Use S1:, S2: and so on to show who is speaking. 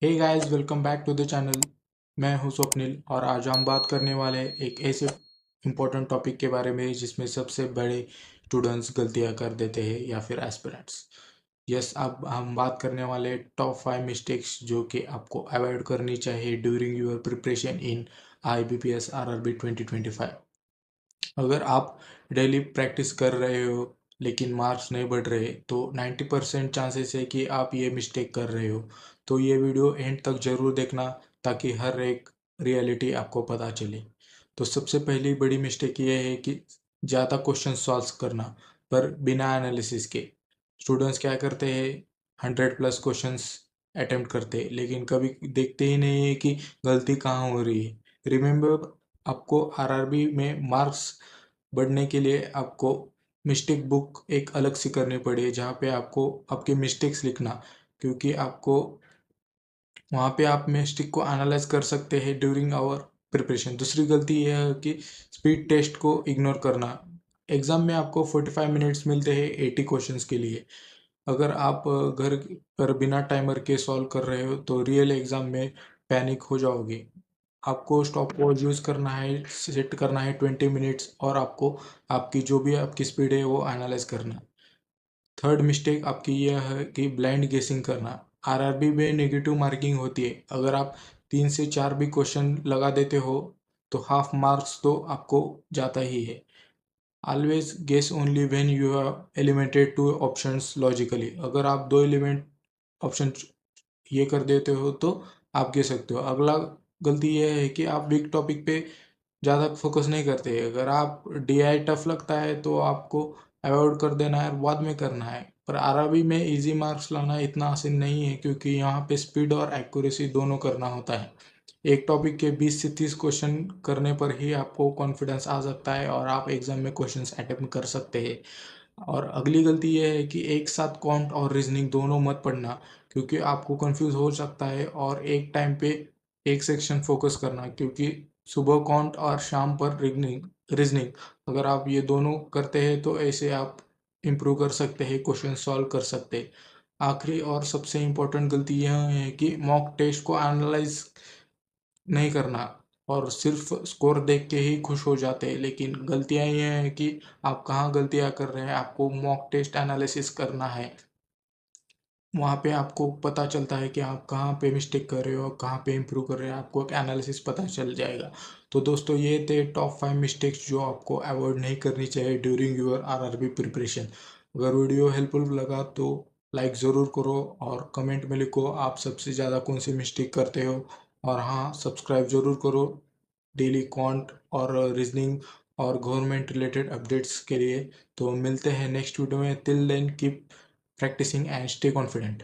S1: Hey guys, welcome back to the channel. मैं हूं स्वप्निल और आज हम बात करने वाले हैं एक ऐसे इम्पोर्टेंट टॉपिक के बारे में जिसमें सबसे बड़े स्टूडेंट्स गलतियां कर देते हैं या फिर एस्पिरेंट्स। यस, अब हम बात करने वाले टॉप 5 मिस्टेक्स जो कि आपको अवॉइड करनी चाहिए during your preparation in IBPS RRB 2025। अगर आप डेली प्रैक्टिस कर रहे हो लेकिन मार्क्स नहीं बढ़ रहे तो 90% चांसेस है कि आप ये मिस्टेक कर रहे हो। तो ये वीडियो एंड तक ज़रूर देखना ताकि हर एक रियलिटी आपको पता चले। तो सबसे पहली बड़ी मिस्टेक ये है कि ज़्यादा क्वेश्चन सॉल्व करना पर बिना एनालिसिस के। स्टूडेंट्स क्या करते हैं, 100+ क्वेश्चंस अटेम्प्ट करते हैं लेकिन कभी देखते ही नहीं है कि गलती कहाँ हो रही है। रिमेंबर, आपको आरआरबी में मार्क्स बढ़ने के लिए आपको मिस्टेक बुक एक अलग से करनी पड़ी जहाँ पे आपको आपके मिस्टेक्स लिखना, क्योंकि आपको वहाँ पे आप मिस्टेक को एनालाइज कर सकते हैं ड्यूरिंग आवर प्रिपरेशन। दूसरी गलती यह है कि स्पीड टेस्ट को इग्नोर करना। एग्जाम में आपको 45 मिनट्स मिलते हैं 80 क्वेश्चंस के लिए। अगर आप घर पर बिना टाइमर के सॉल्व कर रहे हो तो रियल एग्जाम में पैनिक हो जाओगे। आपको स्टॉप वॉच यूज़ करना है, सेट करना है 20 मिनट्स, और आपको आपकी जो भी आपकी स्पीड है वो एनालाइज करना। थर्ड मिस्टेक आपकी यह है कि ब्लाइंड गेसिंग करना। आरआरबी में नेगेटिव मार्किंग होती है। अगर आप 3 से 4 भी क्वेश्चन लगा देते हो तो हाफ मार्क्स तो आपको जाता ही है। Always guess only when you have eliminated 2 options logically. अगर आप 2 एलिमेंट ऑप्शन ये कर देते हो तो आप कह सकते हो। अगला गलती यह है कि आप वीक टॉपिक पे ज़्यादा फोकस नहीं करते। अगर आप DI टफ लगता है तो आपको अवॉइड कर देना है और बाद में करना है। पर आरआरबी में इजी मार्क्स लाना इतना आसान नहीं है क्योंकि यहाँ पे स्पीड और एक्यूरेसी दोनों करना होता है। एक टॉपिक के 20 से 30 क्वेश्चन करने पर ही आपको कॉन्फिडेंस आ सकता है और आप एग्जाम में क्वेश्चंस अटेम्प्ट कर सकते हैं। और अगली गलती यह है कि एक साथ काउंट और रीजनिंग दोनों मत पढ़ना, क्योंकि आपको कंफ्यूज हो सकता है। और एक टाइम पे एक सेक्शन फोकस करना, क्योंकि सुबह काउंट और शाम पर रीजनिंग अगर आप ये दोनों करते हैं तो ऐसे आप इम्प्रूव कर सकते हैं, क्वेश्चन सॉल्व कर सकते हैं। आखिरी और सबसे इम्पोर्टेंट गलती यह है कि मॉक टेस्ट को एनालाइज नहीं करना और सिर्फ स्कोर देख के ही खुश हो जाते हैं। लेकिन गलतियां ये हैं कि आप कहाँ गलतियां कर रहे हैं, आपको मॉक टेस्ट एनालिसिस करना है। वहाँ पे आपको पता चलता है कि आप कहाँ पे मिस्टेक कर रहे हो, कहाँ पे इम्प्रूव कर रहे हो, आपको एक एनालिसिस पता चल जाएगा। तो दोस्तों, ये थे टॉप 5 मिस्टेक्स जो आपको अवॉइड नहीं करनी चाहिए ड्यूरिंग योर आरआरबी प्रिपरेशन। अगर वीडियो हेल्पफुल लगा तो लाइक ज़रूर करो और कमेंट में लिखो आप सबसे ज़्यादा कौन सी मिस्टेक करते हो। और हाँ, सब्सक्राइब ज़रूर करो डेली क्वांट और रीजनिंग और गवर्नमेंट रिलेटेड अपडेट्स के लिए। तो मिलते हैं नेक्स्ट वीडियो में। Till then keep practicing and stay confident.